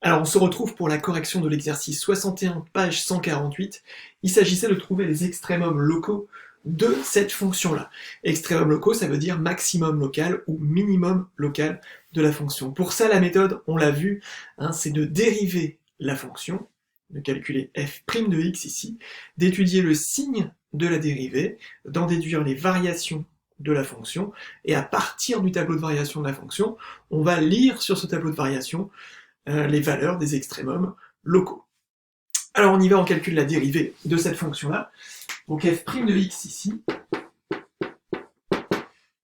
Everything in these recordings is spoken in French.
Alors on se retrouve pour la correction de l'exercice 61, page 148. Il s'agissait de trouver les extrémums locaux de cette fonction-là. Extrémums locaux, ça veut dire maximum local ou minimum local de la fonction. Pour ça, la méthode, on l'a vu, c'est de dériver la fonction, de calculer f' de x ici, d'étudier le signe de la dérivée, d'en déduire les variations de la fonction, et à partir du tableau de variation de la fonction, on va lire sur ce tableau de variation les valeurs des extrémums locaux. Alors on y va, on calcule la dérivée de cette fonction-là. Donc f' de x ici,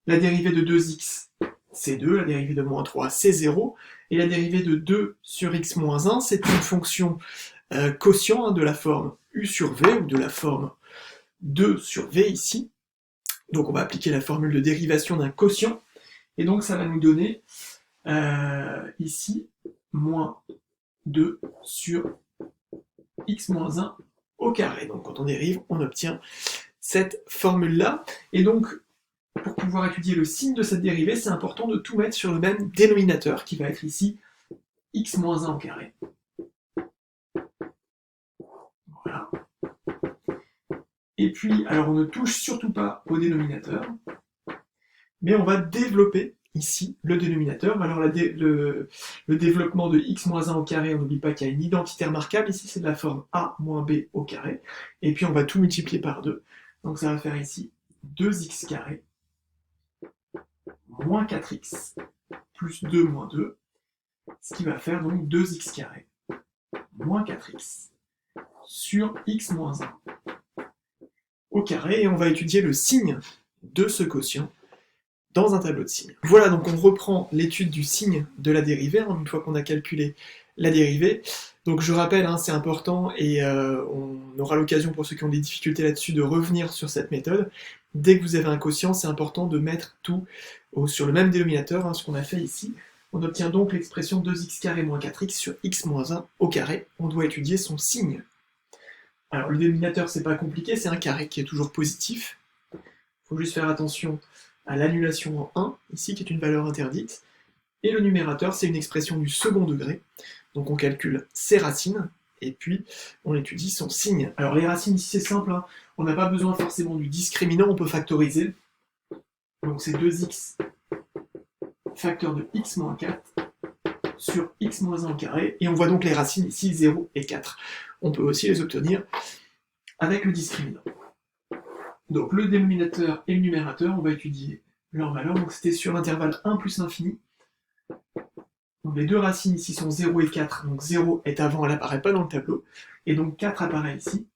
la dérivée de 2x, c'est 2, la dérivée de moins 3, c'est 0, et la dérivée de 2 sur x moins 1, c'est une fonction quotient de la forme u sur v, ou de la forme 2 sur v ici. Donc on va appliquer la formule de dérivation d'un quotient, et donc ça va nous donner ici moins 2 sur x moins 1 au carré. Donc quand on dérive, on obtient cette formule-là. Et donc, pour pouvoir étudier le signe de cette dérivée, c'est important de tout mettre sur le même dénominateur, qui va être ici x moins 1 au carré. Voilà. Et puis, alors on ne touche surtout pas au dénominateur, mais on va développer ici le dénominateur. Alors le développement de x moins 1 au carré, on n'oublie pas qu'il y a une identité remarquable, ici c'est de la forme a moins b au carré, et puis on va tout multiplier par 2, donc ça va faire ici 2x carré moins 4x plus 2 moins 2, ce qui va faire donc 2x carré moins 4x sur x moins 1 au carré, et on va étudier le signe de ce quotient dans un tableau de signes. Voilà, donc on reprend l'étude du signe de la dérivée, une fois qu'on a calculé la dérivée. Donc je rappelle, c'est important, et on aura l'occasion pour ceux qui ont des difficultés là-dessus de revenir sur cette méthode. Dès que vous avez un quotient, c'est important de mettre tout sur le même dénominateur, ce qu'on a fait ici. On obtient donc l'expression 2x carré moins 4x sur x moins 1 au carré. On doit étudier son signe. Alors le dénominateur, c'est pas compliqué, c'est un carré qui est toujours positif. Il faut juste faire attention à l'annulation en 1, ici, qui est une valeur interdite. Et le numérateur, c'est une expression du second degré. Donc on calcule ses racines, et puis on étudie son signe. Alors les racines, ici, c'est simple, on n'a pas besoin forcément du discriminant, on peut factoriser. Donc c'est 2x facteur de x moins 4 sur x moins 1 au carré, et on voit donc les racines ici, 0 et 4. On peut aussi les obtenir avec le discriminant. Donc le dénominateur et le numérateur, on va étudier leur valeur. Donc c'était sur l'intervalle 1 plus l'infini. Donc les deux racines ici sont 0 et 4, donc 0 est avant, elle n'apparaît pas dans le tableau, et donc 4 apparaît ici.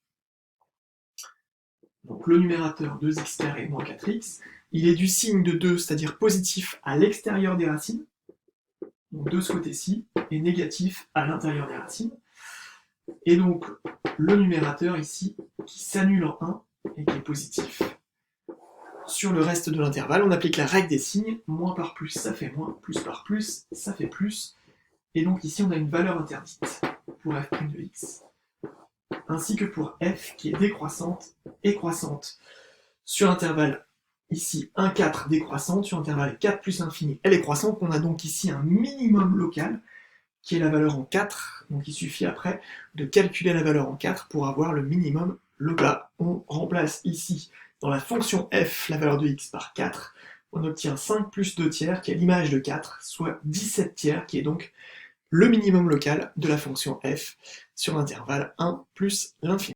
Donc le numérateur 2x carré moins 4x, il est du signe de 2, c'est-à-dire positif à l'extérieur des racines, donc de ce côté-ci, et négatif à l'intérieur des racines. Et donc le numérateur ici, qui s'annule en 1, et qui est positif. Sur le reste de l'intervalle, on applique la règle des signes, moins par plus ça fait moins, plus par plus ça fait plus, et donc ici on a une valeur interdite pour f' de x, ainsi que pour f qui est décroissante et croissante. Sur l'intervalle ici 1, 4 décroissante, sur l'intervalle 4 plus l'infini elle est croissante, on a donc ici un minimum local qui est la valeur en 4, donc il suffit après de calculer la valeur en 4 pour avoir le minimum local. On remplace ici dans la fonction f la valeur de x par 4, on obtient 5 plus 2 tiers qui est l'image de 4, soit 17 tiers qui est donc le minimum local de la fonction f sur l'intervalle 1 plus l'infini.